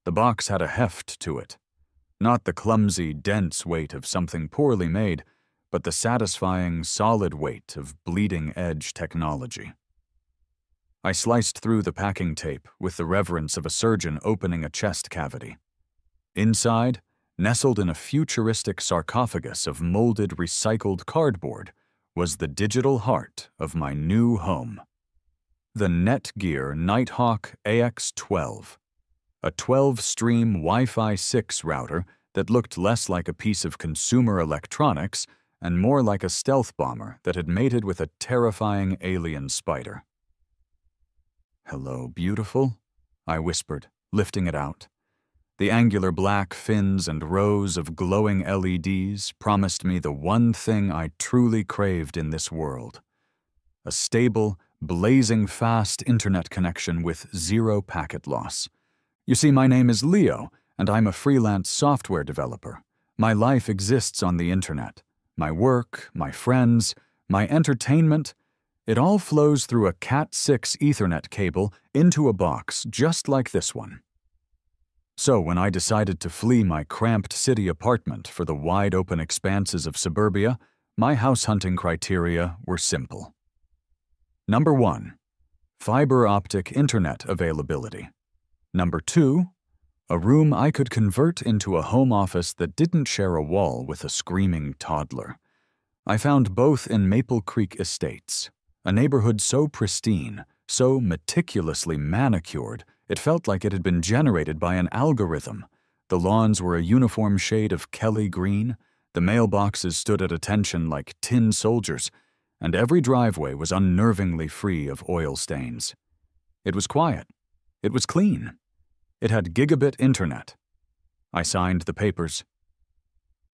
The box had a heft to it. Not the clumsy, dense weight of something poorly made, but the satisfying, solid weight of bleeding-edge technology. I sliced through the packing tape with the reverence of a surgeon opening a chest cavity. Inside, nestled in a futuristic sarcophagus of molded recycled cardboard, was the digital heart of my new home. The Netgear Nighthawk AX12, a 12-stream Wi-Fi 6 router that looked less like a piece of consumer electronics and more like a stealth bomber that had mated with a terrifying alien spider. "Hello, beautiful," I whispered, lifting it out. The angular black fins and rows of glowing LEDs promised me the one thing I truly craved in this world: a stable, blazing fast internet connection with zero packet loss. You see, my name is Leo, and I'm a freelance software developer. My life exists on the internet. My work, my friends, my entertainment, it all flows through a Cat6 Ethernet cable into a box just like this one. So when I decided to flee my cramped city apartment for the wide-open expanses of suburbia, my house hunting criteria were simple. Number 1, fiber optic internet availability. Number 2, a room I could convert into a home office that didn't share a wall with a screaming toddler. I found both in Maple Creek Estates, a neighborhood so pristine, so meticulously manicured, it felt like it had been generated by an algorithm. The lawns were a uniform shade of Kelly green, the mailboxes stood at attention like tin soldiers, and every driveway was unnervingly free of oil stains. It was quiet. It was clean. It had gigabit internet. I signed the papers.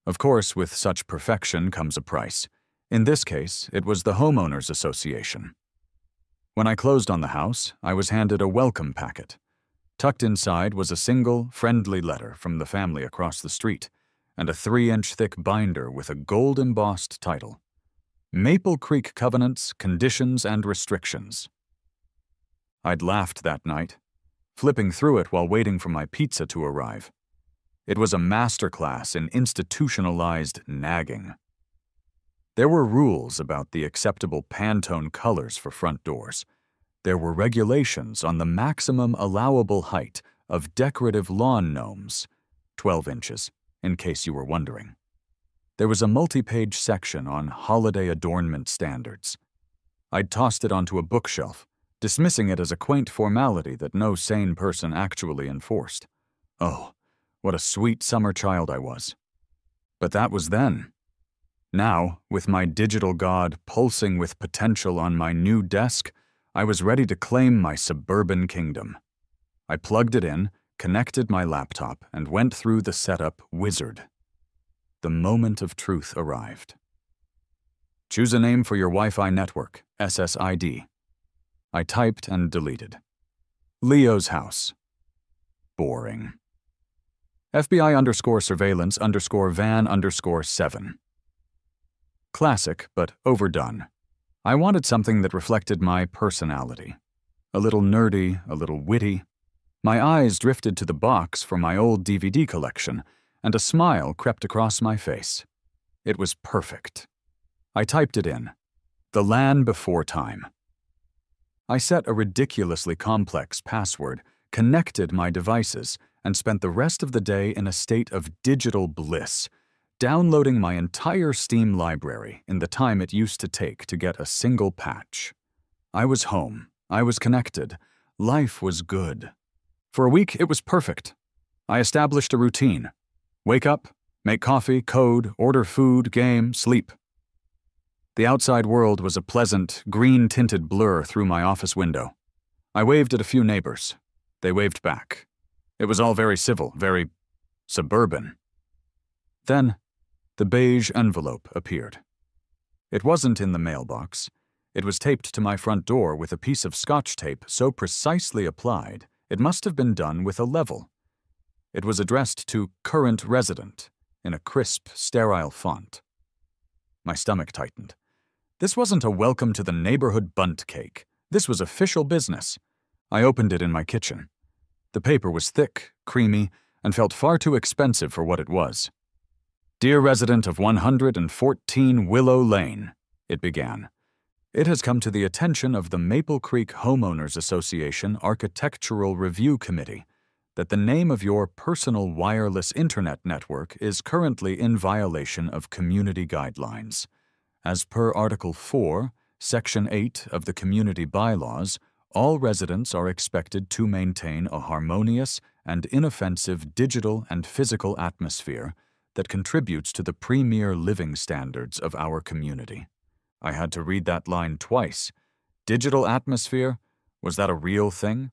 Of course, with such perfection comes a price. In this case, it was the Homeowners Association. When I closed on the house, I was handed a welcome packet. Tucked inside was a single, friendly letter from the family across the street, and a 3-inch thick binder with a gold-embossed title: Maple Creek Covenants, Conditions and Restrictions. I'd laughed that night, flipping through it while waiting for my pizza to arrive. It was a masterclass in institutionalized nagging. There were rules about the acceptable Pantone colors for front doors. There were regulations on the maximum allowable height of decorative lawn gnomes, 12 inches, in case you were wondering. There was a multi-page section on holiday adornment standards. I'd tossed it onto a bookshelf, dismissing it as a quaint formality that no sane person actually enforced. Oh, what a sweet summer child I was. But that was then. Now, with my digital god pulsing with potential on my new desk, I was ready to claim my suburban kingdom. I plugged it in, connected my laptop, and went through the setup wizard. The moment of truth arrived. Choose a name for your Wi-Fi network, SSID. I typed and deleted. Leo's house. Boring. FBI_surveillance_van_7. Classic, but overdone. I wanted something that reflected my personality. A little nerdy, a little witty. My eyes drifted to the box for my old DVD collection, and a smile crept across my face. It was perfect. I typed it in. The Land Before Time. I set a ridiculously complex password, connected my devices, and spent the rest of the day in a state of digital bliss, downloading my entire Steam library in the time it used to take to get a single patch. I was home. I was connected. Life was good. For a week, it was perfect. I established a routine. Wake up, make coffee, code, order food, game, sleep. The outside world was a pleasant, green-tinted blur through my office window. I waved at a few neighbors. They waved back. It was all very civil, very suburban. Then, the beige envelope appeared. It wasn't in the mailbox. It was taped to my front door with a piece of Scotch tape so precisely applied it must have been done with a level. It was addressed to Current Resident in a crisp, sterile font. My stomach tightened. This wasn't a welcome to the neighborhood bunt cake. This was official business. I opened it in my kitchen. The paper was thick, creamy, and felt far too expensive for what it was. "Dear resident of 114 Willow Lane," it began. "It has come to the attention of the Maple Creek Homeowners Association Architectural Review Committee that the name of your personal wireless internet network is currently in violation of community guidelines. As per Article 4, Section 8 of the Community Bylaws, all residents are expected to maintain a harmonious and inoffensive digital and physical atmosphere that contributes to the premier living standards of our community." I had to read that line twice. Digital atmosphere? Was that a real thing?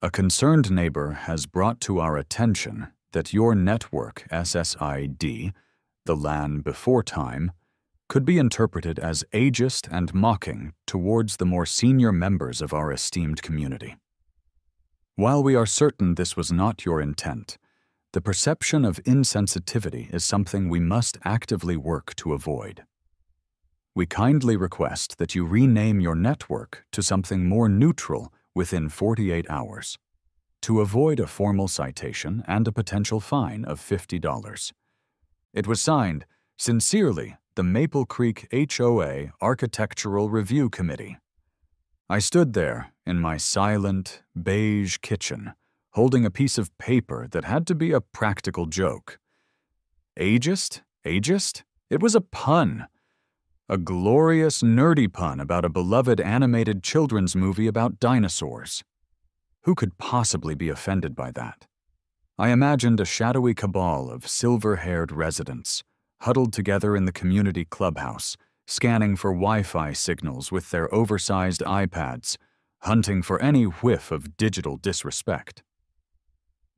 "A concerned neighbor has brought to our attention that your network SSID, the LAN before time, could be interpreted as ageist and mocking towards the more senior members of our esteemed community. While we are certain this was not your intent, the perception of insensitivity is something we must actively work to avoid. We kindly request that you rename your network to something more neutral within 48 hours, to avoid a formal citation and a potential fine of $50. It was signed, "Sincerely, the Maple Creek HOA Architectural Review Committee." I stood there in my silent, beige kitchen, holding a piece of paper that had to be a practical joke. Ageist? Ageist? It was a pun. A glorious, nerdy pun about a beloved animated children's movie about dinosaurs. Who could possibly be offended by that? I imagined a shadowy cabal of silver-haired residents, huddled together in the community clubhouse, scanning for Wi-Fi signals with their oversized iPads, hunting for any whiff of digital disrespect.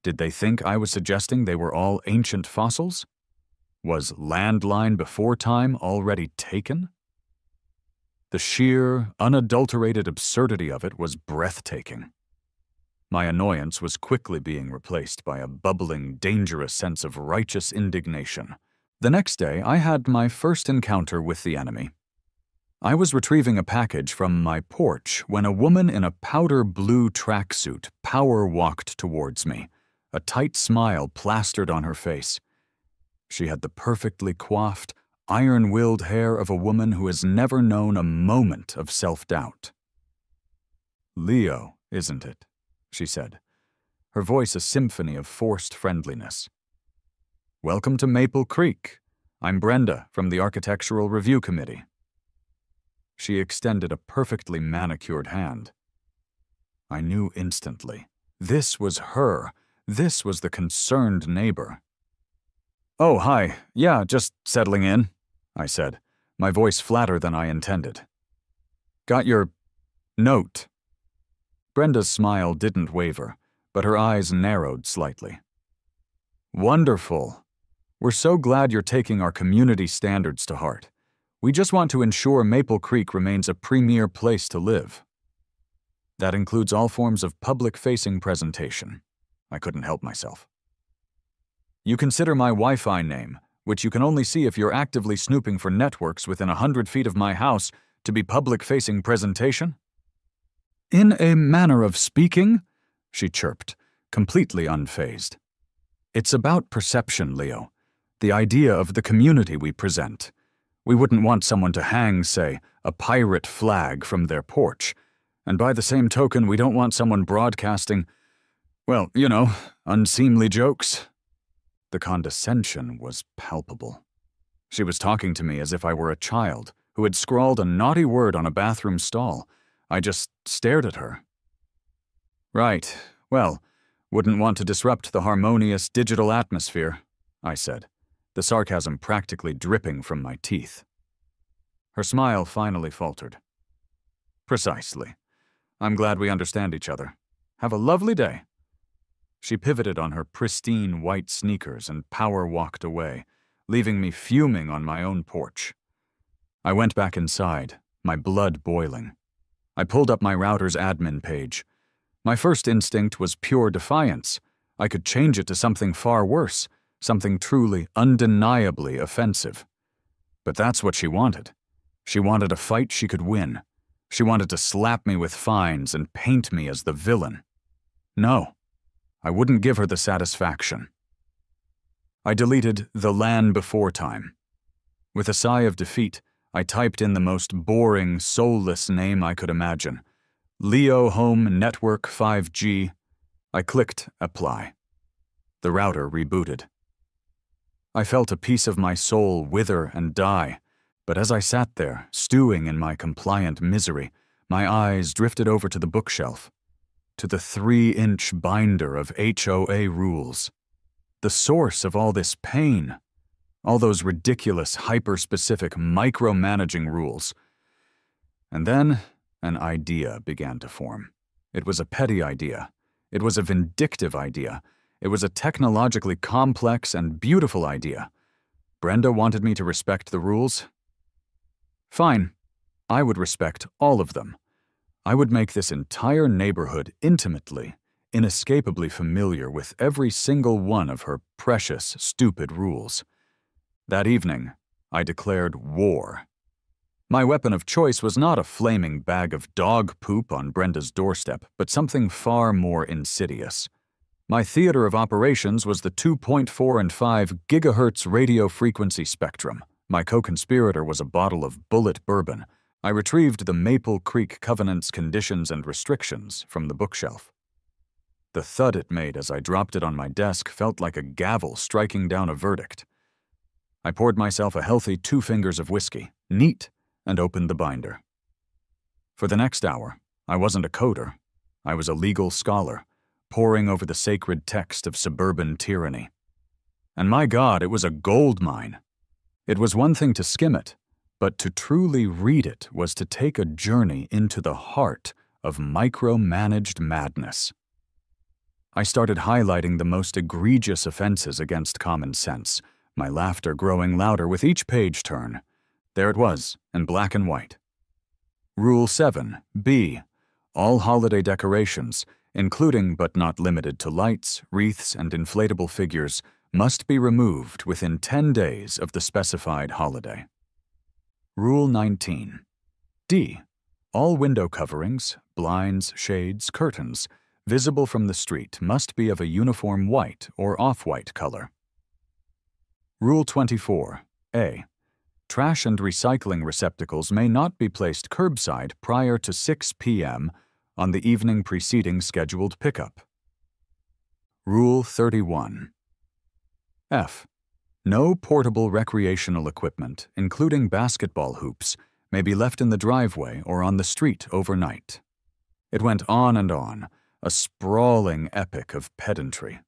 Did they think I was suggesting they were all ancient fossils? Was landline before time already taken? The sheer, unadulterated absurdity of it was breathtaking. My annoyance was quickly being replaced by a bubbling, dangerous sense of righteous indignation. The next day, I had my first encounter with the enemy. I was retrieving a package from my porch when a woman in a powder blue tracksuit power-walked towards me, a tight smile plastered on her face. She had the perfectly coiffed, iron-willed hair of a woman who has never known a moment of self-doubt. "Leo, isn't it?" she said, her voice a symphony of forced friendliness. "Welcome to Maple Creek. I'm Brenda from the Architectural Review Committee." She extended a perfectly manicured hand. I knew instantly. This was her. This was the concerned neighbor. "Oh, hi. Yeah, just settling in," I said, my voice flatter than I intended. "Got your note." Brenda's smile didn't waver, but her eyes narrowed slightly. "Wonderful. We're so glad you're taking our community standards to heart. We just want to ensure Maple Creek remains a premier place to live. That includes all forms of public-facing presentation." I couldn't help myself. "You consider my Wi-Fi name, which you can only see if you're actively snooping for networks within 100 feet of my house, to be public-facing presentation?" "In a manner of speaking," she chirped, completely unfazed. "It's about perception, Leo. The idea of the community we present. We wouldn't want someone to hang, say, a pirate flag from their porch. And by the same token, we don't want someone broadcasting, well, you know, unseemly jokes." The condescension was palpable. She was talking to me as if I were a child who had scrawled a naughty word on a bathroom stall. I just stared at her. "Right. Well, wouldn't want to disrupt the harmonious digital atmosphere," I said, the sarcasm practically dripping from my teeth. Her smile finally faltered. "Precisely. I'm glad we understand each other. Have a lovely day." She pivoted on her pristine white sneakers and power-walked away, leaving me fuming on my own porch. I went back inside, my blood boiling. I pulled up my router's admin page. My first instinct was pure defiance. I could change it to something far worse, something truly, undeniably offensive. But that's what she wanted. She wanted a fight she could win. She wanted to slap me with fines and paint me as the villain. No. I wouldn't give her the satisfaction. I deleted the "Land Before" time. With a sigh of defeat, I typed in the most boring, soulless name I could imagine. Leo Home Network 5G. I clicked Apply. The router rebooted. I felt a piece of my soul wither and die, but as I sat there, stewing in my compliant misery, my eyes drifted over to the bookshelf, to the 3-inch binder of HOA rules. The source of all this pain, all those ridiculous, hyper-specific, micromanaging rules. And then an idea began to form. It was a petty idea. It was a vindictive idea. It was a technologically complex and beautiful idea. Brenda wanted me to respect the rules. Fine. I would respect all of them. I would make this entire neighborhood intimately, inescapably familiar with every single one of her precious, stupid rules. That evening, I declared war. My weapon of choice was not a flaming bag of dog poop on Brenda's doorstep, but something far more insidious. My theater of operations was the 2.4 and 5 gigahertz radio frequency spectrum. My co-conspirator was a bottle of Bullet bourbon. I retrieved the Maple Creek Covenant's Conditions and Restrictions from the bookshelf. The thud it made as I dropped it on my desk felt like a gavel striking down a verdict. I poured myself a healthy 2 fingers of whiskey, neat, and opened the binder. For the next hour, I wasn't a coder. I was a legal scholar, poring over the sacred text of suburban tyranny. And my God, it was a gold mine. It was one thing to skim it, but to truly read it was to take a journey into the heart of micromanaged madness. I started highlighting the most egregious offenses against common sense, my laughter growing louder with each page turn. There it was, in black and white. Rule 7, B. All holiday decorations, including but not limited to lights, wreaths, and inflatable figures, must be removed within 10 days of the specified holiday. Rule 19. D. All window coverings, blinds, shades, curtains, visible from the street must be of a uniform white or off-white color. Rule 24. A. Trash and recycling receptacles may not be placed curbside prior to 6 p.m. on the evening preceding scheduled pickup. Rule 31. F. No portable recreational equipment, including basketball hoops, may be left in the driveway or on the street overnight. It went on and on, a sprawling epic of pedantry.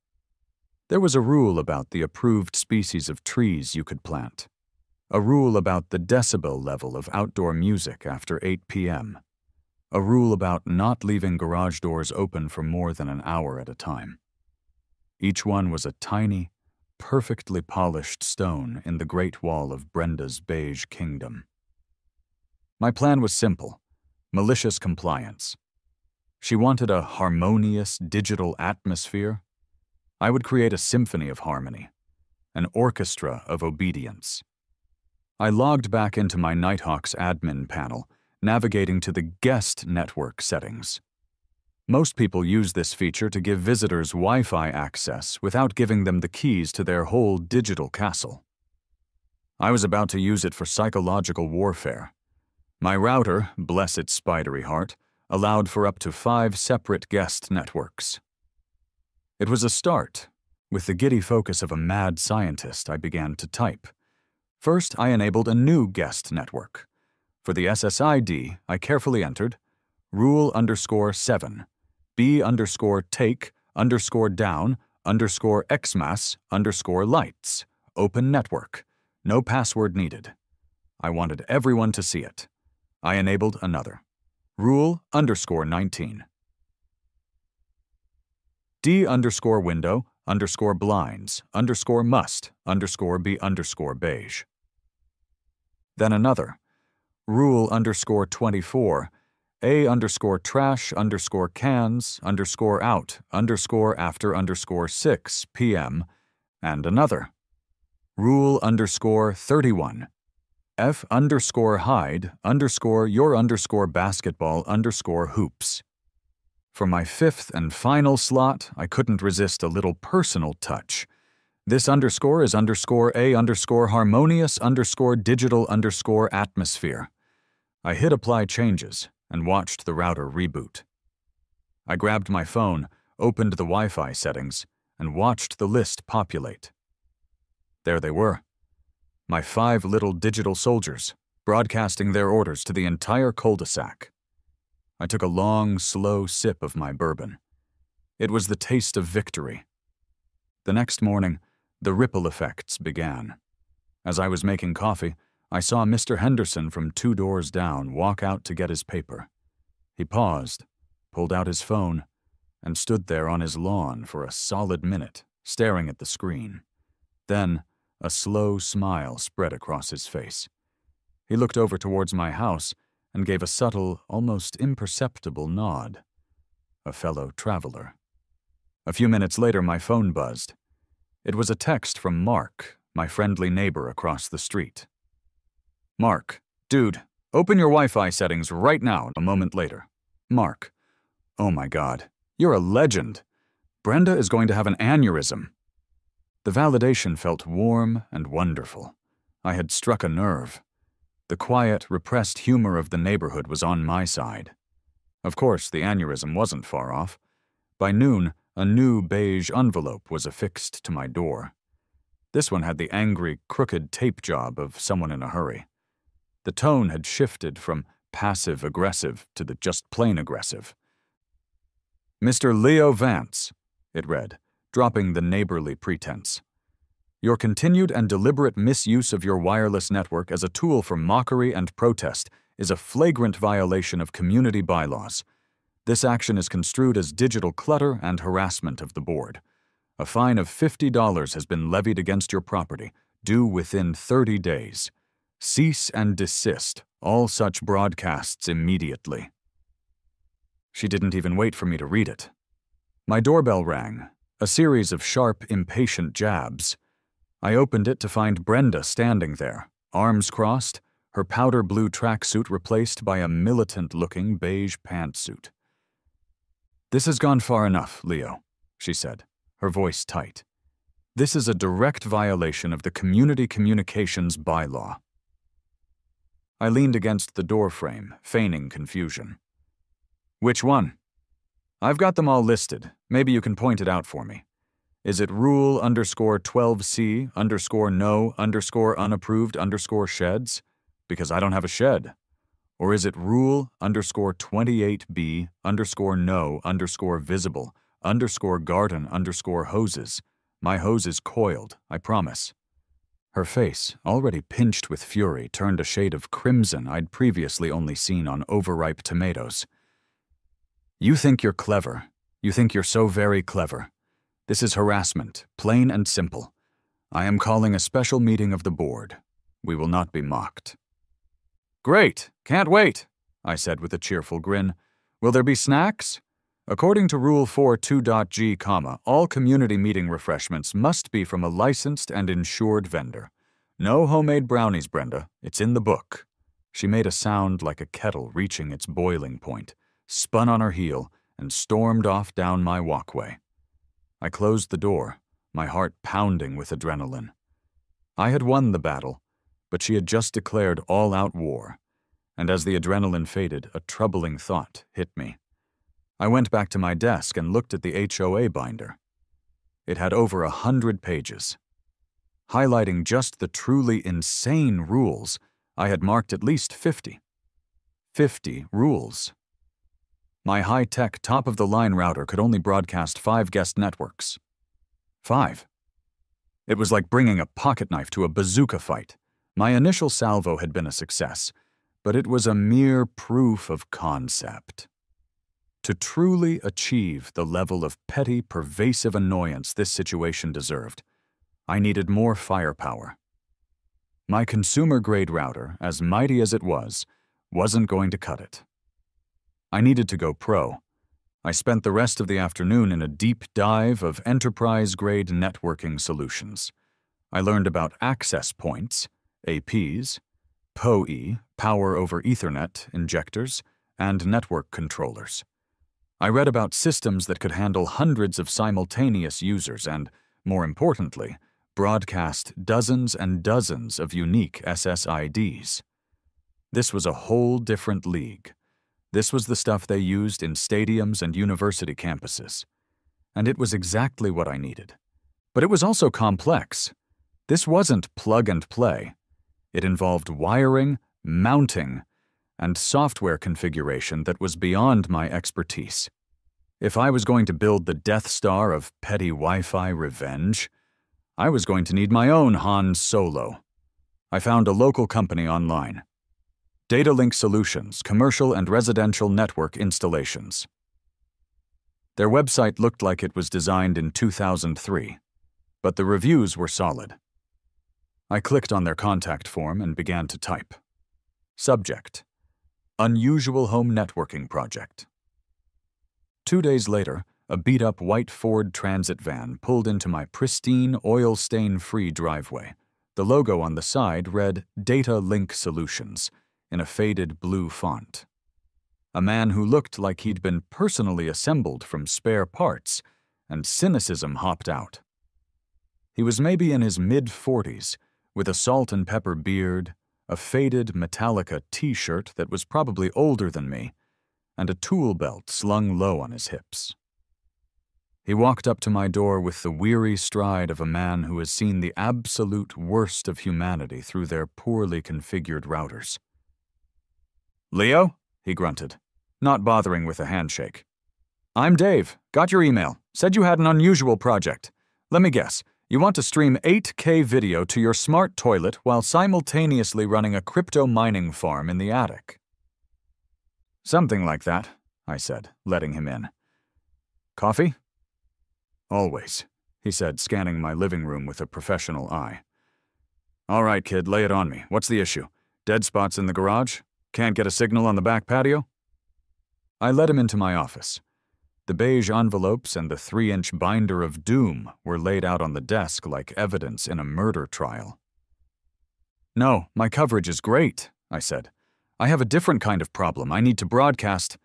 There was a rule about the approved species of trees you could plant. A rule about the decibel level of outdoor music after 8 p.m. A rule about not leaving garage doors open for more than an hour at a time. Each one was a tiny, perfectly polished stone in the great wall of Brenda's beige kingdom. My plan was simple: malicious compliance. She wanted a harmonious digital atmosphere. I would create a symphony of harmony, an orchestra of obedience. I logged back into my Nighthawk's admin panel, navigating to the guest network settings. Most people use this feature to give visitors Wi-Fi access without giving them the keys to their whole digital castle. I was about to use it for psychological warfare. My router, bless its spidery heart, allowed for up to 5 separate guest networks. It was a start. With the giddy focus of a mad scientist, I began to type. First, I enabled a new guest network. For the SSID, I carefully entered rule_7, B_take_down_xmas_lights, open network, no password needed. I wanted everyone to see it. I enabled another, rule_19. D_window_blinds_must_be_beige. Then another, rule_24, A_trash_cans_out_after_6 p.m. and another, rule_31, F_hide_your_basketball_hoops. For my fifth and final slot, I couldn't resist a little personal touch. This underscore is underscore a underscore harmonious underscore digital underscore atmosphere. I hit apply changes and watched the router reboot. I grabbed my phone, opened the Wi-Fi settings, and watched the list populate. There they were. My 5 little digital soldiers, broadcasting their orders to the entire cul-de-sac. I took a long, slow sip of my bourbon. It was the taste of victory. The next morning, the ripple effects began. As I was making coffee, I saw Mr. Henderson from 2 doors down walk out to get his paper. He paused, pulled out his phone, and stood there on his lawn for a solid minute, staring at the screen. Then, a slow smile spread across his face. He looked over towards my house and gave a subtle, almost imperceptible nod. A fellow traveler. A few minutes later, my phone buzzed. It was a text from Mark, my friendly neighbor across the street. Mark, dude, open your Wi-Fi settings right now. A moment later. Mark, oh my God, you're a legend. Brenda is going to have an aneurysm. The validation felt warm and wonderful. I had struck a nerve. The quiet, repressed humor of the neighborhood was on my side. Of course, the aneurysm wasn't far off. By noon, a new beige envelope was affixed to my door. This one had the angry, crooked tape job of someone in a hurry. The tone had shifted from passive-aggressive to the just plain aggressive. Mr. Leo Vance, it read, dropping the neighborly pretense. Your continued and deliberate misuse of your wireless network as a tool for mockery and protest is a flagrant violation of community bylaws. This action is construed as digital clutter and harassment of the board. A fine of $50 has been levied against your property, due within 30 days. Cease and desist all such broadcasts immediately. She didn't even wait for me to read it. My doorbell rang, a series of sharp, impatient jabs. I opened it to find Brenda standing there, arms crossed, her powder blue tracksuit replaced by a militant-looking beige pantsuit. This has gone far enough, Leo, she said, her voice tight. This is a direct violation of the Community Communications Bylaw. I leaned against the door frame, feigning confusion. Which one? I've got them all listed. Maybe you can point it out for me. Is it rule underscore 12C underscore no underscore unapproved underscore sheds? Because I don't have a shed. Or is it rule underscore 28B underscore no underscore visible underscore garden underscore hoses? My hose is coiled, I promise. Her face, already pinched with fury, turned a shade of crimson I'd previously only seen on overripe tomatoes. You think you're clever. You think you're so very clever. This is harassment, plain and simple. I am calling a special meeting of the board. We will not be mocked. Great, can't wait, I said with a cheerful grin. Will there be snacks? According to Rule 4.2.g, all community meeting refreshments must be from a licensed and insured vendor. No homemade brownies, Brenda. It's in the book. She made a sound like a kettle reaching its boiling point, spun on her heel, and stormed off down my walkway. I closed the door, my heart pounding with adrenaline. I had won the battle, but she had just declared all-out war, and as the adrenaline faded, a troubling thought hit me. I went back to my desk and looked at the HOA binder. It had over 100 pages. Highlighting just the truly insane rules, I had marked at least 50. 50 rules. My high-tech, top-of-the-line router could only broadcast 5 guest networks. 5. It was like bringing a pocket knife to a bazooka fight. My initial salvo had been a success, but it was a mere proof of concept. To truly achieve the level of petty, pervasive annoyance this situation deserved, I needed more firepower. My consumer-grade router, as mighty as it was, wasn't going to cut it. I needed to go pro. I spent the rest of the afternoon in a deep dive of enterprise-grade networking solutions. I learned about access points, APs, PoE, power over Ethernet injectors, and network controllers. I read about systems that could handle hundreds of simultaneous users and, more importantly, broadcast dozens and dozens of unique SSIDs. This was a whole different league. This was the stuff they used in stadiums and university campuses. And it was exactly what I needed. But it was also complex. This wasn't plug and play. It involved wiring, mounting, and software configuration that was beyond my expertise. If I was going to build the Death Star of petty Wi-Fi revenge, I was going to need my own Han Solo. I found a local company online. Datalink Solutions, Commercial and Residential Network Installations. Their website looked like it was designed in 2003, but the reviews were solid. I clicked on their contact form and began to type. Subject: Unusual Home Networking Project. 2 days later, a beat-up white Ford Transit van pulled into my pristine, oil-stain-free driveway. The logo on the side read Data Link Solutions in a faded blue font. A man who looked like he'd been personally assembled from spare parts, and cynicism hopped out. He was maybe in his mid-40s, with a salt and pepper beard, a faded Metallica t-shirt that was probably older than me, and a tool belt slung low on his hips. He walked up to my door with the weary stride of a man who has seen the absolute worst of humanity through their poorly configured routers. "Leo?" he grunted, not bothering with a handshake. "I'm Dave. Got your email. Said you had an unusual project. Let me guess. You want to stream 8K video to your smart toilet while simultaneously running a crypto mining farm in the attic." "Something like that," I said, letting him in. "Coffee?" "Always," he said, scanning my living room with a professional eye. "All right, kid, lay it on me. What's the issue? Dead spots in the garage? Can't get a signal on the back patio?" I led him into my office. The beige envelopes and the 3-inch binder of doom were laid out on the desk like evidence in a murder trial. "No, my coverage is great," I said. "I have a different kind of problem. I need to broadcast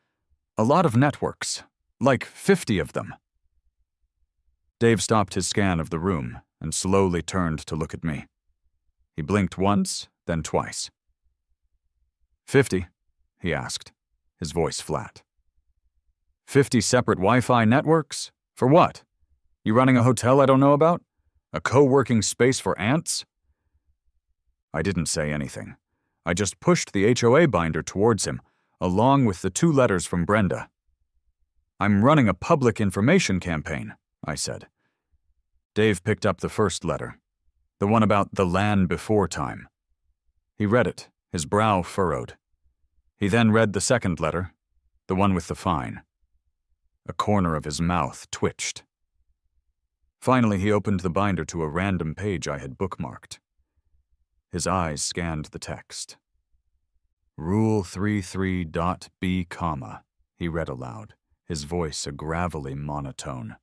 a lot of networks, like 50 of them." Dave stopped his scan of the room and slowly turned to look at me. He blinked once, then twice. 50, he asked, his voice flat. 50 separate Wi-Fi networks? For what? You running a hotel I don't know about? A co-working space for ants? I didn't say anything. I just pushed the HOA binder towards him, along with the 2 letters from Brenda. "I'm running a public information campaign," I said. Dave picked up the first letter, the one about the land before time. He read it, his brow furrowed. He then read the second letter, the one with the fine. A corner of his mouth twitched. Finally, he opened the binder to a random page I had bookmarked. His eyes scanned the text. "Rule 33.b, he read aloud, his voice a gravelly monotone.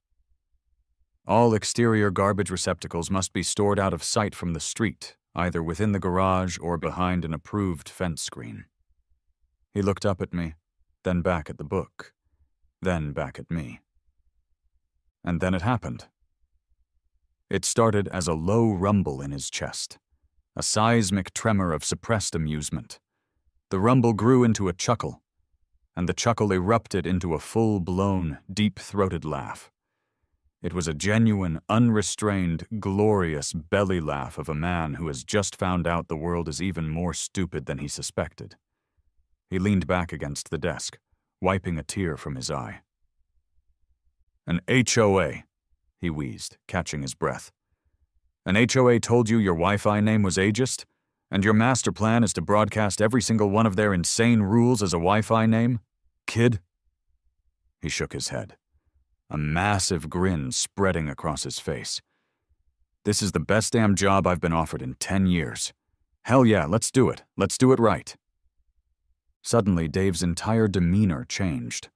"All exterior garbage receptacles must be stored out of sight from the street, either within the garage or behind an approved fence screen." He looked up at me, then back at the book, then back at me. And then it happened. It started as a low rumble in his chest, a seismic tremor of suppressed amusement. The rumble grew into a chuckle, and the chuckle erupted into a full-blown, deep-throated laugh. It was a genuine, unrestrained, glorious belly laugh of a man who has just found out the world is even more stupid than he suspected. He leaned back against the desk, wiping a tear from his eye. "An HOA," he wheezed, catching his breath. "An HOA told you your Wi-Fi name was ageist, and your master plan is to broadcast every single one of their insane rules as a Wi-Fi name? Kid?" He shook his head, a massive grin spreading across his face. "This is the best damn job I've been offered in 10 years. Hell yeah, let's do it. Let's do it right." Suddenly, Dave's entire demeanor changed.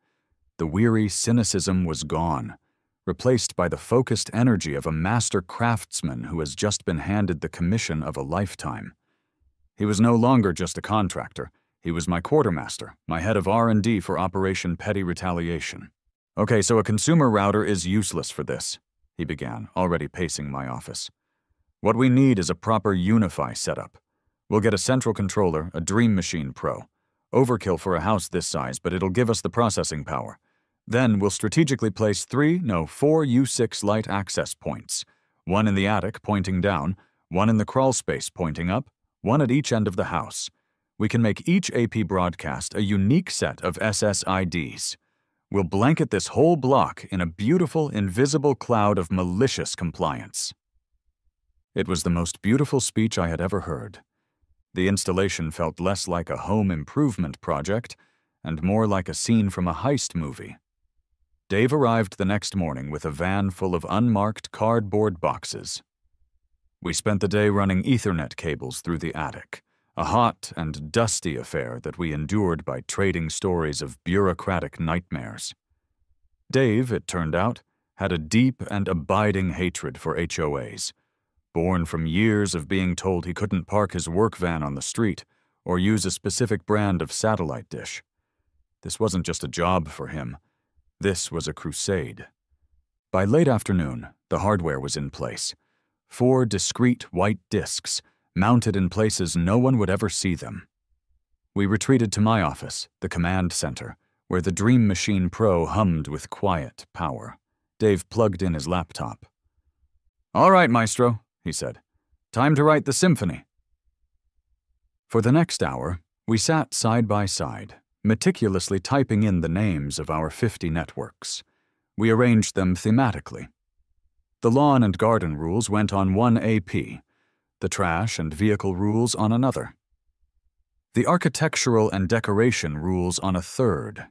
The weary cynicism was gone, replaced by the focused energy of a master craftsman who has just been handed the commission of a lifetime. He was no longer just a contractor. He was my quartermaster, my head of R&D for Operation Petty Retaliation. Okay, so a consumer router is useless for this, he began, already pacing my office. What we need is a proper Unify setup. We'll get a central controller, a Dream Machine Pro. Overkill for a house this size, but it'll give us the processing power. Then we'll strategically place 4 U6 light access points. One in the attic pointing down, one in the crawl space pointing up, one at each end of the house. We can make each AP broadcast a unique set of SSIDs. We'll blanket this whole block in a beautiful, invisible cloud of malicious compliance. It was the most beautiful speech I had ever heard. The installation felt less like a home improvement project and more like a scene from a heist movie. Dave arrived the next morning with a van full of unmarked cardboard boxes. We spent the day running Ethernet cables through the attic, a hot and dusty affair that we endured by trading stories of bureaucratic nightmares. Dave, it turned out, had a deep and abiding hatred for HOAs, born from years of being told he couldn't park his work van on the street or use a specific brand of satellite dish. This wasn't just a job for him. This was a crusade. By late afternoon, the hardware was in place. 4 discrete white discs, mounted in places no one would ever see them. We retreated to my office, the command center, where the Dream Machine Pro hummed with quiet power. Dave plugged in his laptop. "All right, Maestro," he said. "Time to write the symphony." For the next hour, we sat side by side, meticulously typing in the names of our 50 networks. We arranged them thematically. The lawn and garden rules went on one AP, the trash and vehicle rules on another. The architectural and decoration rules on a third.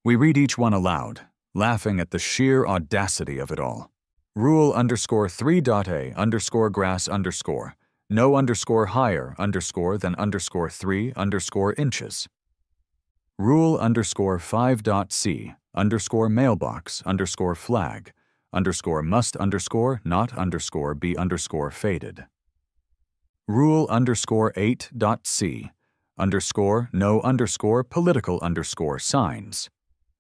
We read each one aloud, laughing at the sheer audacity of it all. Rule _3.A _grass _ no _ higher _ than _3 _inches. Rule _5.C _mailbox _flag must not be faded. Rule _8.C no political signs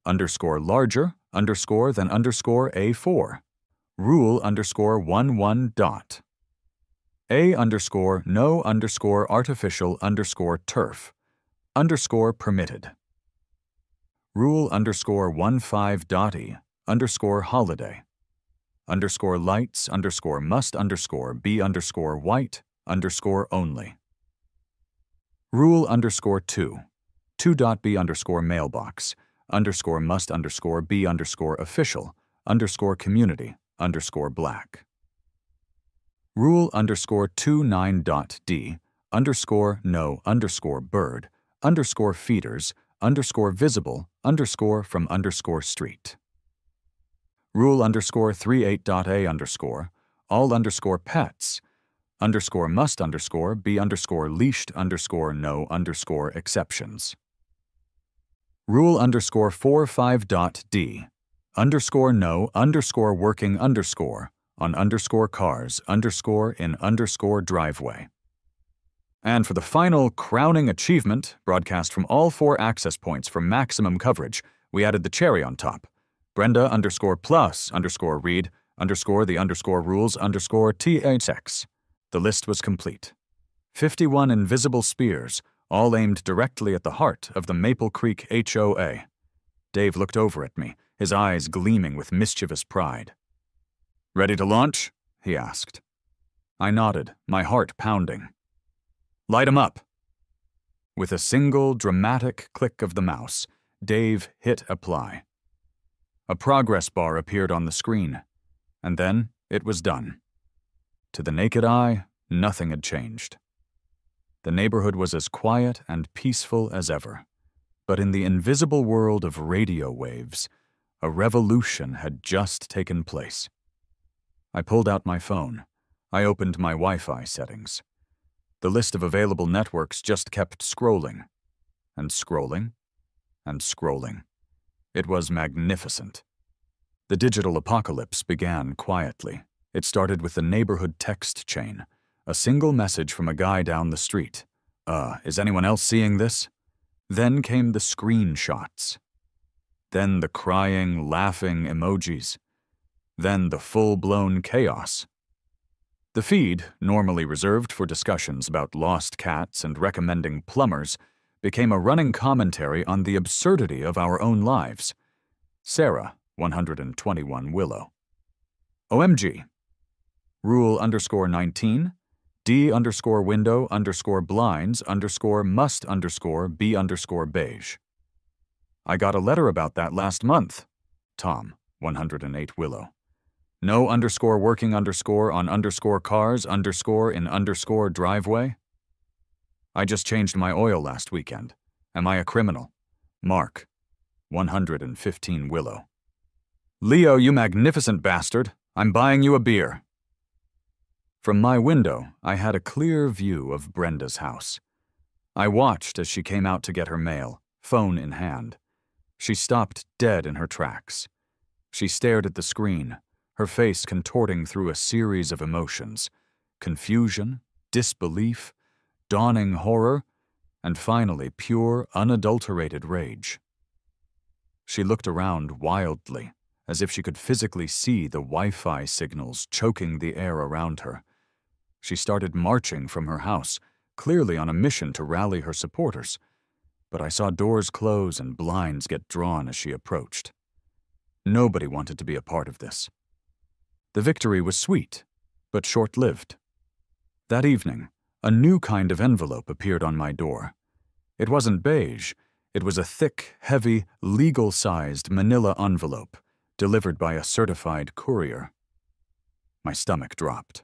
larger than A4. Rule _11 dot. A no artificial turf permitted. Rule _15.E holiday lights must be white only. Rule _2.B mailbox must be official community black. Rule _29.D no bird feeders visible from street. Rule _38.A all pets must be leashed no exceptions. Rule _45.D no working on cars in driveway. And for the final crowning achievement, broadcast from all 4 access points for maximum coverage, we added the cherry on top. Brenda _plus read the rules THX. The list was complete. 51 invisible spears, all aimed directly at the heart of the Maple Creek HOA. Dave looked over at me, his eyes gleaming with mischievous pride. "Ready to launch?" he asked. I nodded, my heart pounding. "Light 'em up." With a single dramatic click of the mouse, Dave hit apply. A progress bar appeared on the screen, and then it was done. To the naked eye, nothing had changed. The neighborhood was as quiet and peaceful as ever, but in the invisible world of radio waves, a revolution had just taken place. I pulled out my phone. I opened my Wi-Fi settings. The list of available networks just kept scrolling, and scrolling, and scrolling. It was magnificent. The digital apocalypse began quietly. It started with the neighborhood text chain, a single message from a guy down the street. Is anyone else seeing this? Then came the screenshots. then the crying, laughing emojis, then the full-blown chaos. The feed, normally reserved for discussions about lost cats and recommending plumbers, became a running commentary on the absurdity of our own lives. Sarah, 121 Willow. OMG. Rule_19, D_window_blinds_must_be_beige. I got a letter about that last month. Tom, 108 Willow. No _working_on_cars_in_driveway. I just changed my oil last weekend. Am I a criminal? Mark, 115 Willow. Leo, you magnificent bastard. I'm buying you a beer. From my window, I had a clear view of Brenda's house. I watched as she came out to get her mail, phone in hand. She stopped dead in her tracks. She stared at the screen, her face contorting through a series of emotions: confusion, disbelief, dawning horror, and finally pure, unadulterated rage. She looked around wildly, as if she could physically see the Wi-Fi signals choking the air around her. She started marching from her house, clearly on a mission to rally her supporters, but I saw doors close and blinds get drawn as she approached. Nobody wanted to be a part of this. The victory was sweet, but short-lived. That evening, a new kind of envelope appeared on my door. It wasn't beige. It was a thick, heavy, legal-sized manila envelope, delivered by a certified courier. My stomach dropped.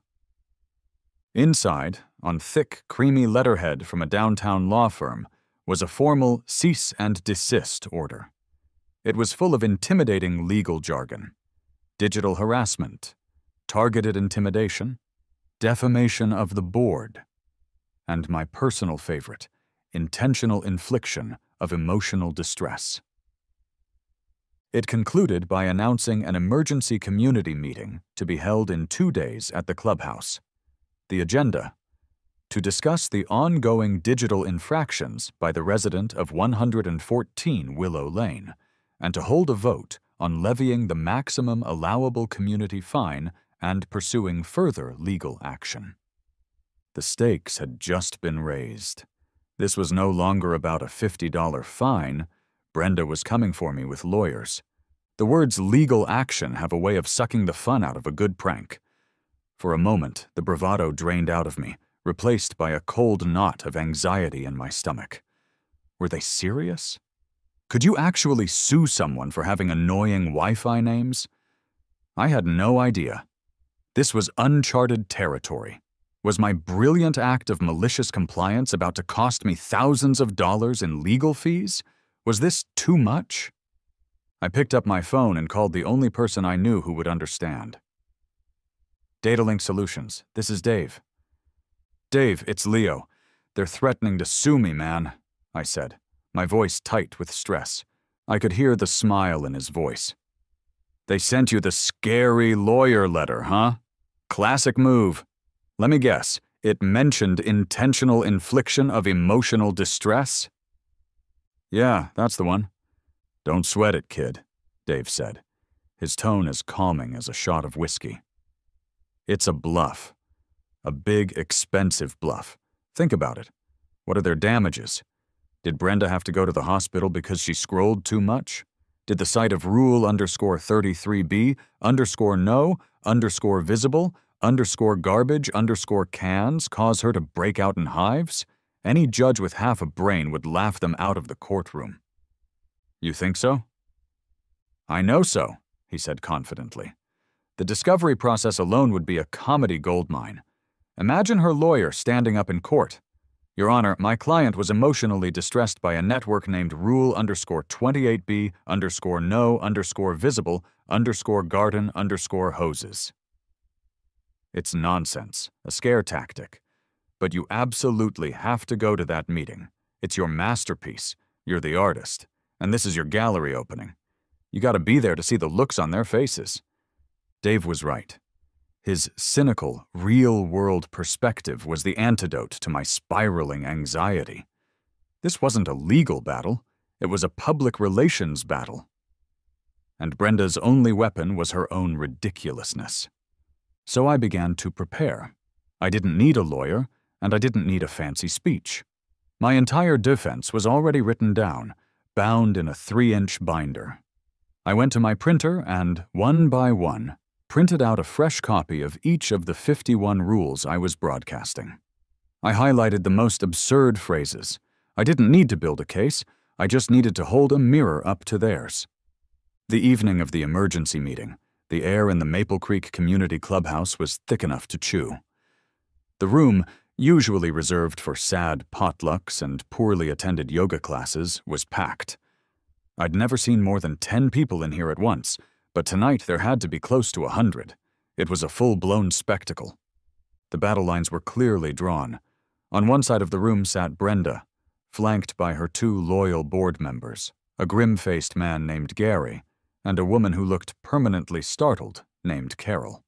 Inside, on thick, creamy letterhead from a downtown law firm, was a formal cease and desist order. It was full of intimidating legal jargon: digital harassment, targeted intimidation, defamation of the board, and my personal favorite, intentional infliction of emotional distress. It concluded by announcing an emergency community meeting to be held in 2 days at the clubhouse. The agenda: to discuss the ongoing digital infractions by the resident of 114 Willow Lane, and to hold a vote on levying the maximum allowable community fine and pursuing further legal action. The stakes had just been raised. This was no longer about a $50 fine. Brenda was coming for me with lawyers. The words legal action have a way of sucking the fun out of a good prank. For a moment, the bravado drained out of me, replaced by a cold knot of anxiety in my stomach. Were they serious? Could you actually sue someone for having annoying Wi-Fi names? I had no idea. This was uncharted territory. Was my brilliant act of malicious compliance about to cost me thousands of dollars in legal fees? Was this too much? I picked up my phone and called the only person I knew who would understand. Datalink Solutions, this is Dave. Dave, it's Leo. They're threatening to sue me, man, I said, my voice tight with stress. I could hear the smile in his voice. They sent you the scary lawyer letter, huh? Classic move. Let me guess, it mentioned intentional infliction of emotional distress? Yeah, that's the one. Don't sweat it, kid, Dave said, his tone as calming as a shot of whiskey. It's a bluff. A big, expensive bluff. Think about it. What are their damages? Did Brenda have to go to the hospital because she scrolled too much? Did the sight of rule_33B _no_visible_garbage_cans cause her to break out in hives? Any judge with half a brain would laugh them out of the courtroom. You think so? I know so, he said confidently. The discovery process alone would be a comedy goldmine. Imagine her lawyer standing up in court. Your Honor, my client was emotionally distressed by a network named rule_28B_no_visible_garden_hoses. It's nonsense, a scare tactic. But you absolutely have to go to that meeting. It's your masterpiece. You're the artist. And this is your gallery opening. You gotta be there to see the looks on their faces. Dave was right. His cynical, real-world perspective was the antidote to my spiraling anxiety. This wasn't a legal battle. It was a public relations battle. and Brenda's only weapon was her own ridiculousness. So I began to prepare. I didn't need a lawyer, and I didn't need a fancy speech. My entire defense was already written down, bound in a 3-inch binder. I went to my printer and, one by one, printed out a fresh copy of each of the 51 rules I was broadcasting. I highlighted the most absurd phrases. I didn't need to build a case, I just needed to hold a mirror up to theirs. The evening of the emergency meeting, the air in the Maple Creek Community Clubhouse was thick enough to chew. The room, usually reserved for sad potlucks and poorly attended yoga classes, was packed. I'd never seen more than 10 people in here at once, but tonight there had to be close to 100. It was a full-blown spectacle. The battle lines were clearly drawn. On one side of the room sat Brenda, flanked by her 2 loyal board members, a grim-faced man named Gary, and a woman who looked permanently startled named Carol.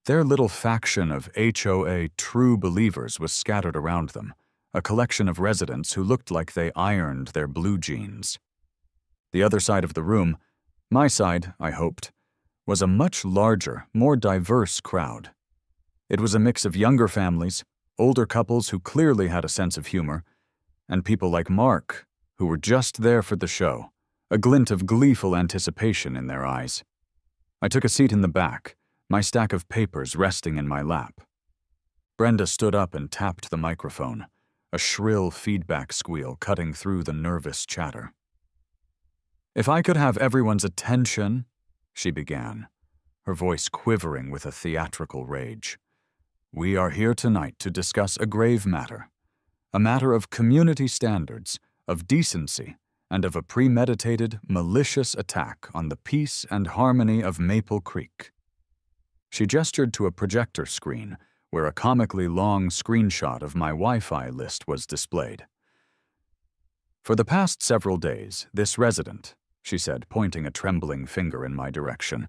Their little faction of HOA true believers was scattered around them, a collection of residents who looked like they ironed their blue jeans. The other side of the room, my side, I hoped, was a much larger, more diverse crowd. It was a mix of younger families, older couples who clearly had a sense of humor, and people like Mark, who were just there for the show, a glint of gleeful anticipation in their eyes. I took a seat in the back, my stack of papers resting in my lap. Brenda stood up and tapped the microphone, a shrill feedback squeal cutting through the nervous chatter. "If I could have everyone's attention," she began, her voice quivering with a theatrical rage. "We are here tonight to discuss a grave matter, a matter of community standards, of decency, and of a premeditated, malicious attack on the peace and harmony of Maple Creek." She gestured to a projector screen where a comically long screenshot of my Wi-Fi list was displayed. "For the past several days, this resident," she said, pointing a trembling finger in my direction,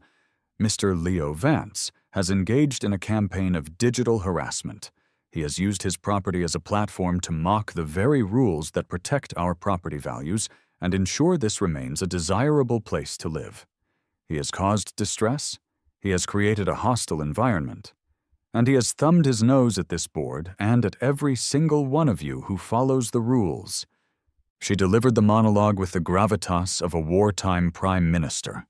"Mr. Leo Vance, has engaged in a campaign of digital harassment. He has used his property as a platform to mock the very rules that protect our property values and ensure this remains a desirable place to live. He has caused distress, he has created a hostile environment, and he has thumbed his nose at this board and at every single one of you who follows the rules." She delivered the monologue with the gravitas of a wartime prime minister.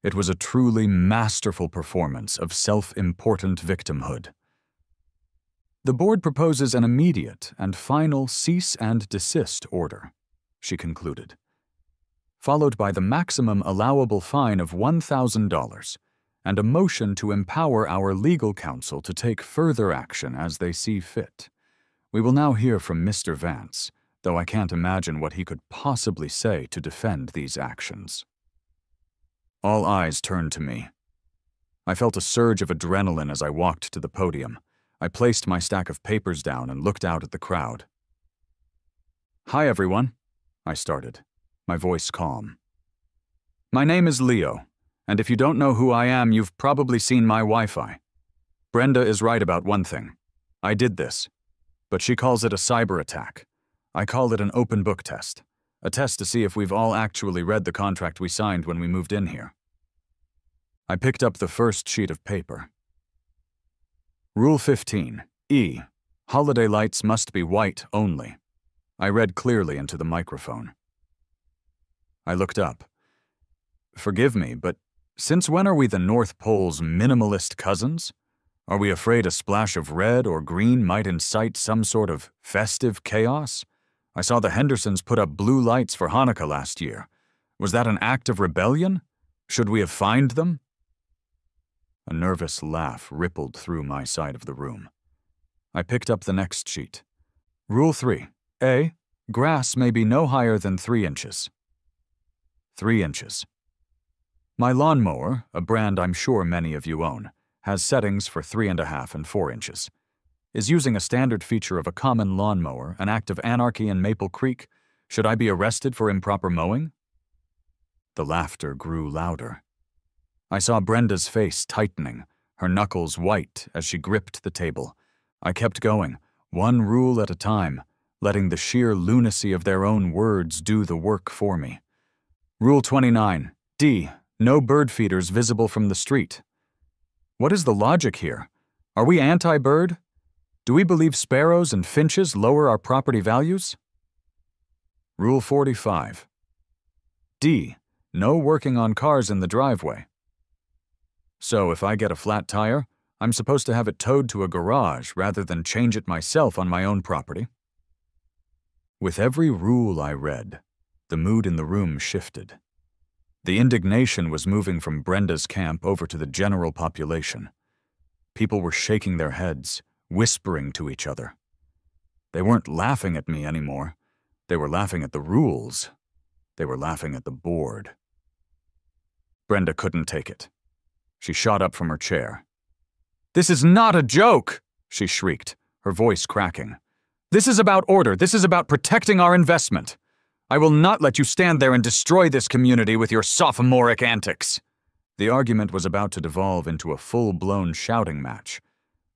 It was a truly masterful performance of self-important victimhood. "The board proposes an immediate and final cease and desist order," she concluded, "followed by the maximum allowable fine of $1,000 and a motion to empower our legal counsel to take further action as they see fit. We will now hear from Mr. Vance, though I can't imagine what he could possibly say to defend these actions." All eyes turned to me. I felt a surge of adrenaline as I walked to the podium. I placed my stack of papers down and looked out at the crowd. "Hi, everyone," I started, my voice calm. "My name is Leo, and if you don't know who I am, you've probably seen my Wi-Fi. Brenda is right about one thing. I did this, but she calls it a cyber attack. I call it an open book test. A test to see if we've all actually read the contract we signed when we moved in here." I picked up the first sheet of paper. "Rule 15, E. Holiday lights must be white only." I read clearly into the microphone. I looked up. "Forgive me, but since when are we the North Pole's minimalist cousins? Are we afraid a splash of red or green might incite some sort of festive chaos? I saw the Hendersons put up blue lights for Hanukkah last year. Was that an act of rebellion? Should we have fined them?" A nervous laugh rippled through my side of the room. I picked up the next sheet. "Rule 3. A. Grass may be no higher than 3 inches. 3 inches. My lawnmower, a brand I'm sure many of you own, has settings for 3.5 and 4 inches. Is using a standard feature of a common lawnmower an act of anarchy in Maple Creek? Should I be arrested for improper mowing?" The laughter grew louder. I saw Brenda's face tightening, her knuckles white as she gripped the table. I kept going, one rule at a time, letting the sheer lunacy of their own words do the work for me. "Rule 29. D. No bird feeders visible from the street. What is the logic here? Are we anti-bird? Do we believe sparrows and finches lower our property values? Rule 45. D. No working on cars in the driveway. So if I get a flat tire, I'm supposed to have it towed to a garage rather than change it myself on my own property. With every rule I read, the mood in the room shifted. The indignation was moving from Brenda's camp over to the general population. People were shaking their heads, whispering to each other. They weren't laughing at me anymore. They were laughing at the rules. They were laughing at the board. Brenda couldn't take it. She shot up from her chair. "This is not a joke!" she shrieked, her voice cracking. "This is about order. This is about protecting our investment. I will not let you stand there and destroy this community with your sophomoric antics." The argument was about to devolve into a full-blown shouting match,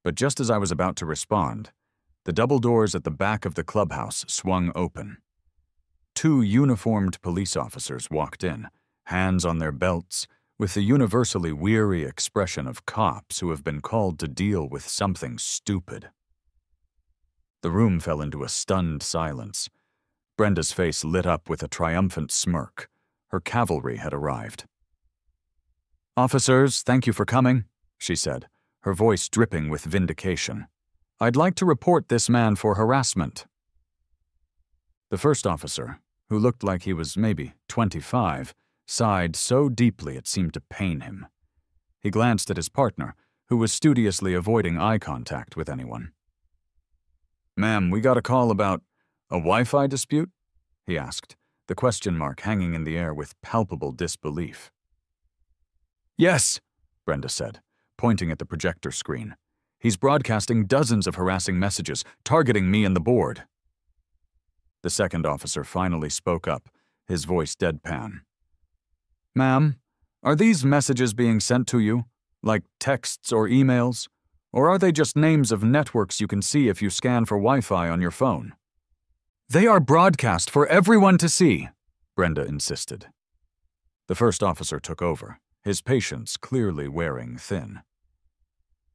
but just as I was about to respond, the double doors at the back of the clubhouse swung open. 2 uniformed police officers walked in, hands on their belts, with the universally weary expression of cops who have been called to deal with something stupid. The room fell into a stunned silence. Brenda's face lit up with a triumphant smirk. Her cavalry had arrived. "Officers, thank you for coming," she said, her voice dripping with vindication. "I'd like to report this man for harassment." The first officer, who looked like he was maybe 25, sighed so deeply it seemed to pain him. He glanced at his partner, who was studiously avoiding eye contact with anyone. "Ma'am, we got a call about a Wi-Fi dispute?" he asked, the question mark hanging in the air with palpable disbelief. "Yes," Brenda said, pointing at the projector screen. "He's broadcasting dozens of harassing messages, targeting me and the board." The second officer finally spoke up, his voice deadpan. "Ma'am, are these messages being sent to you, like texts or emails, or are they just names of networks you can see if you scan for Wi-Fi on your phone?" "They are broadcast for everyone to see," Brenda insisted. The first officer took over, his patience clearly wearing thin.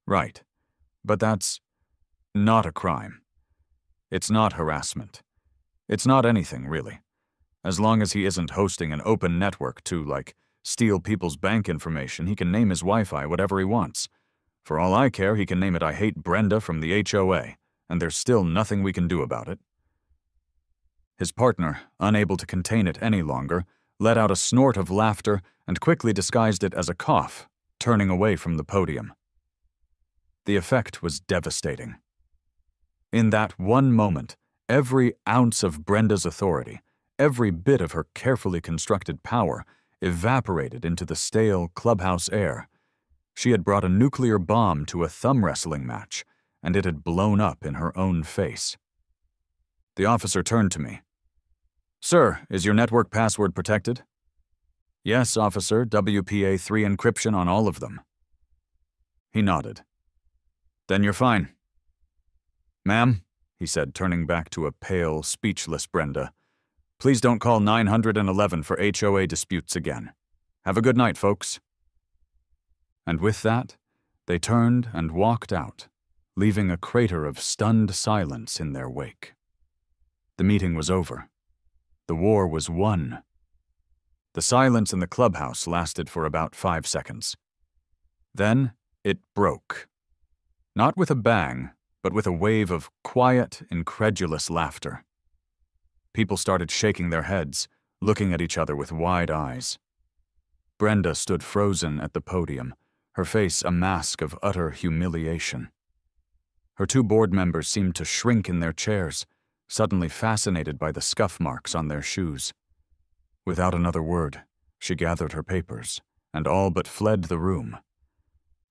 "Right, but that's not a crime. It's not harassment. It's not anything, really. As long as he isn't hosting an open network to, like, steal people's bank information, he can name his Wi-Fi whatever he wants. For all I care, he can name it I Hate Brenda from the HOA, and there's still nothing we can do about it." His partner, unable to contain it any longer, let out a snort of laughter and quickly disguised it as a cough, turning away from the podium. The effect was devastating. In that one moment, every ounce of Brenda's authority, every bit of her carefully constructed power, evaporated into the stale clubhouse air. She had brought a nuclear bomb to a thumb wrestling match, and it had blown up in her own face. The officer turned to me. "Sir, is your network password protected?" "Yes, officer, WPA3 encryption on all of them." He nodded. "Then you're fine." "Ma'am," he said, turning back to a pale, speechless Brenda, "please don't call 911 for HOA disputes again. Have a good night, folks." And with that, they turned and walked out, leaving a crater of stunned silence in their wake. The meeting was over. The war was won. The silence in the clubhouse lasted for about 5 seconds. Then it broke. Not with a bang, but with a wave of quiet, incredulous laughter. People started shaking their heads, looking at each other with wide eyes. Brenda stood frozen at the podium, her face a mask of utter humiliation. Her 2 board members seemed to shrink in their chairs, suddenly fascinated by the scuff marks on their shoes. Without another word, she gathered her papers and all but fled the room.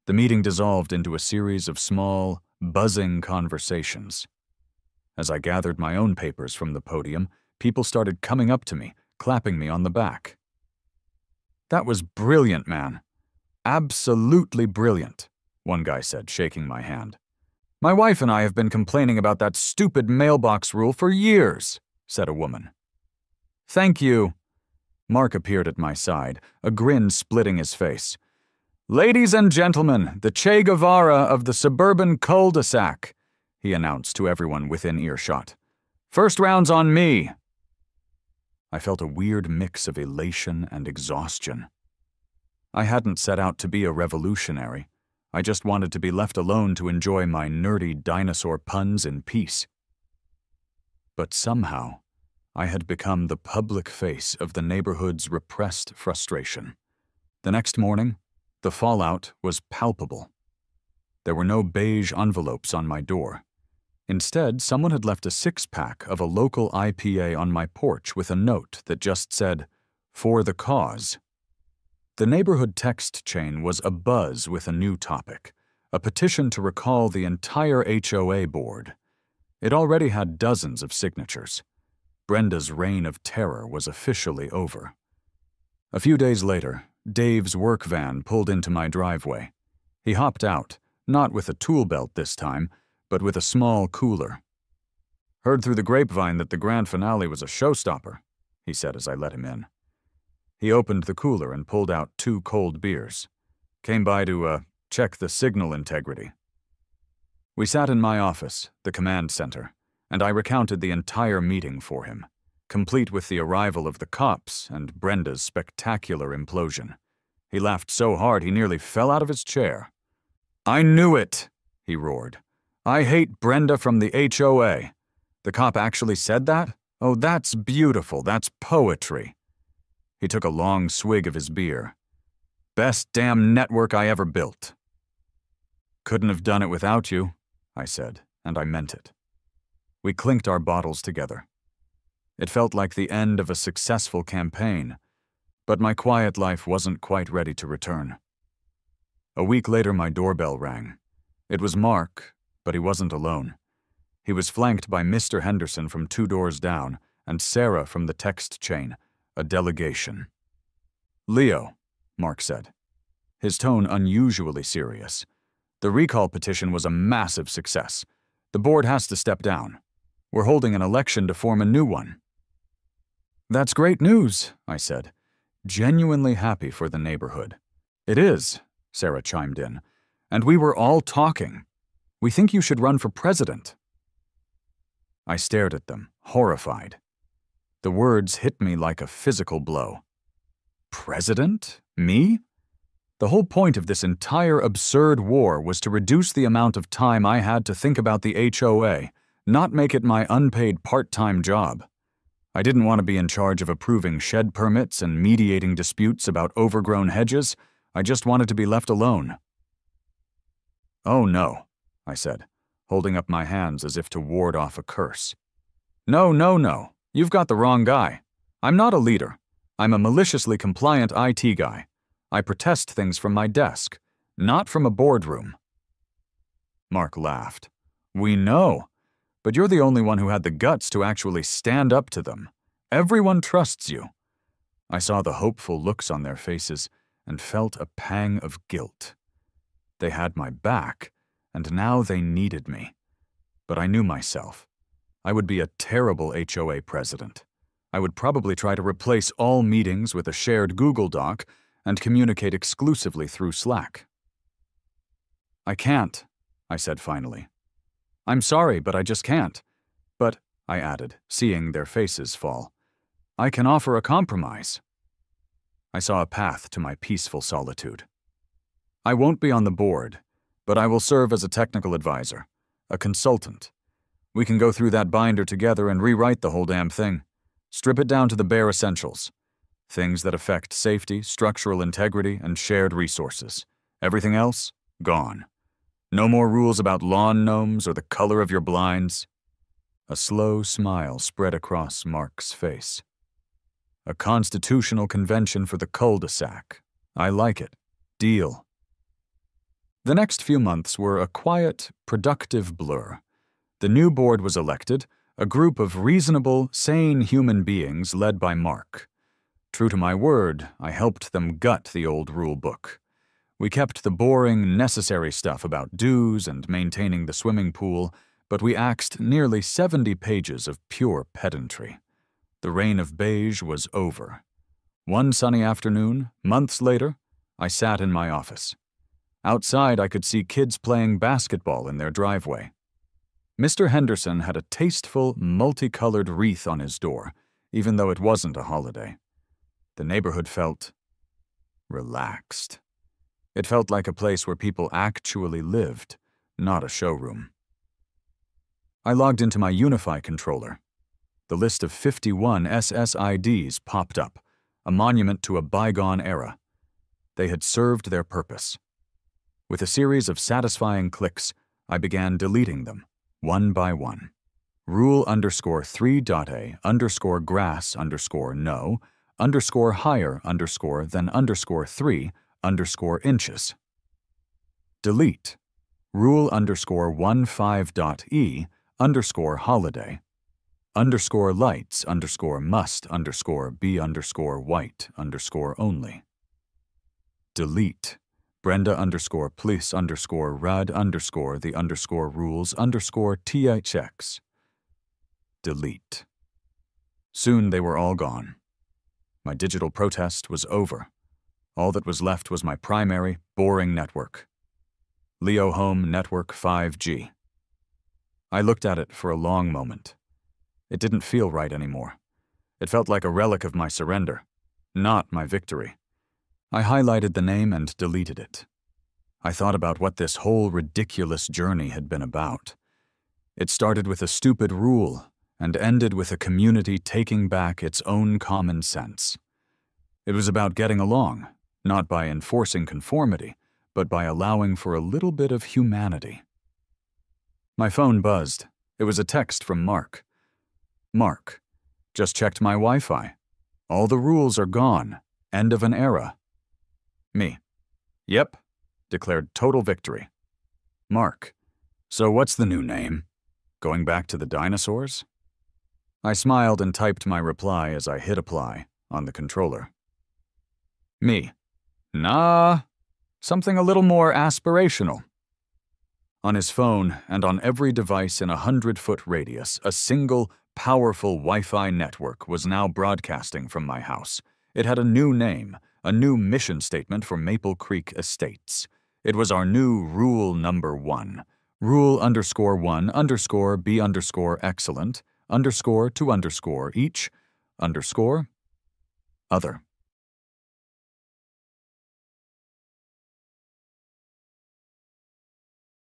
The meeting dissolved into a series of small, buzzing conversations. As I gathered my own papers from the podium, people started coming up to me, clapping me on the back. "That was brilliant, man. Absolutely brilliant," one guy said, shaking my hand. "My wife and I have been complaining about that stupid mailbox rule for years," said a woman. "Thank you." Mark appeared at my side, a grin splitting his face. "Ladies and gentlemen, the Che Guevara of the suburban cul-de-sac," he announced to everyone within earshot. "First round's on me." I felt a weird mix of elation and exhaustion. I hadn't set out to be a revolutionary. I just wanted to be left alone to enjoy my nerdy dinosaur puns in peace. But somehow, I had become the public face of the neighborhood's repressed frustration. The next morning, the fallout was palpable. There were no beige envelopes on my door. Instead, someone had left a six-pack of a local IPA on my porch with a note that just said, "For the cause." The neighborhood text chain was abuzz with a new topic, a petition to recall the entire HOA board. It already had dozens of signatures. Brenda's reign of terror was officially over. A few days later, Dave's work van pulled into my driveway. He hopped out, not with a tool belt this time, but with a small cooler. "Heard through the grapevine that the grand finale was a showstopper," he said as I let him in. He opened the cooler and pulled out 2 cold beers. "Came by to, check the signal integrity." We sat in my office, the command center, and I recounted the entire meeting for him, complete with the arrival of the cops and Brenda's spectacular implosion. He laughed so hard he nearly fell out of his chair. "I knew it," he roared. "I hate Brenda from the HOA. The cop actually said that? Oh, that's beautiful. That's poetry." He took a long swig of his beer. "Best damn network I ever built." "Couldn't have done it without you," I said, and I meant it. We clinked our bottles together. It felt like the end of a successful campaign, but my quiet life wasn't quite ready to return. A week later, my doorbell rang. It was Mark, but he wasn't alone. He was flanked by Mr. Henderson from 2 doors down and Sarah from the text chain, a delegation. "Leo," Mark said, his tone unusually serious. "The recall petition was a massive success. The board has to step down. We're holding an election to form a new one." "That's great news," I said, genuinely happy for the neighborhood. "It is," Sarah chimed in, "and we were all talking. We think you should run for president." I stared at them, horrified. The words hit me like a physical blow. President? Me? The whole point of this entire absurd war was to reduce the amount of time I had to think about the HOA, not make it my unpaid part-time job. I didn't want to be in charge of approving shed permits and mediating disputes about overgrown hedges. I just wanted to be left alone. "Oh no," I said, holding up my hands as if to ward off a curse. No. You've got the wrong guy. I'm not a leader. I'm a maliciously compliant IT guy. I protest things from my desk, not from a boardroom." Mark laughed. "We know. But you're the only one who had the guts to actually stand up to them. Everyone trusts you." I saw the hopeful looks on their faces and felt a pang of guilt. They had my back, and now they needed me. But I knew myself. I would be a terrible HOA president. I would probably try to replace all meetings with a shared Google Doc and communicate exclusively through Slack. "I can't," I said finally. "I'm sorry, but I just can't. But," I added, seeing their faces fall, "I can offer a compromise." I saw a path to my peaceful solitude. "I won't be on the board, but I will serve as a technical advisor, a consultant. We can go through that binder together and rewrite the whole damn thing. Strip it down to the bare essentials. Things that affect safety, structural integrity, and shared resources. Everything else, gone. No more rules about lawn gnomes or the color of your blinds." A slow smile spread across Mark's face. "A constitutional convention for the cul-de-sac. I like it. Deal." The next few months were a quiet, productive blur. The new board was elected, a group of reasonable, sane human beings led by Mark. True to my word, I helped them gut the old rule book. We kept the boring, necessary stuff about dues and maintaining the swimming pool, but we axed nearly 70 pages of pure pedantry. The reign of beige was over. One sunny afternoon, months later, I sat in my office. Outside, I could see kids playing basketball in their driveway. Mr. Henderson had a tasteful, multicolored wreath on his door, even though it wasn't a holiday. The neighborhood felt relaxed. It felt like a place where people actually lived, not a showroom. I logged into my Unify controller. The list of 51 SSIDs popped up, a monument to a bygone era. They had served their purpose. With a series of satisfying clicks, I began deleting them, one by one. Rule_3.A_grass_no_higher_than_3_inches. Delete. Rule_15.E_lights_must_be_white_only. Delete. Brenda_please_rad_the_rules_thx. Delete. Soon they were all gone. My digital protest was over. All that was left was my primary, boring network. Leo Home Network 5G. I looked at it for a long moment. It didn't feel right anymore. It felt like a relic of my surrender, not my victory. I highlighted the name and deleted it. I thought about what this whole ridiculous journey had been about. It started with a stupid rule and ended with a community taking back its own common sense. It was about getting along, not by enforcing conformity, but by allowing for a little bit of humanity. My phone buzzed. It was a text from Mark. Mark, just checked my Wi-Fi. All the rules are gone. End of an era. Me. Yep, declared total victory. Mark, so what's the new name? Going back to the dinosaurs? I smiled and typed my reply as I hit apply on the controller. Me. Nah, something a little more aspirational. On his phone and on every device in a 100-foot radius, a single, powerful Wi-Fi network was now broadcasting from my house. It had a new name, a new mission statement for Maple Creek Estates. It was our new rule number 1. Rule_1_be_excellent_to_each_other.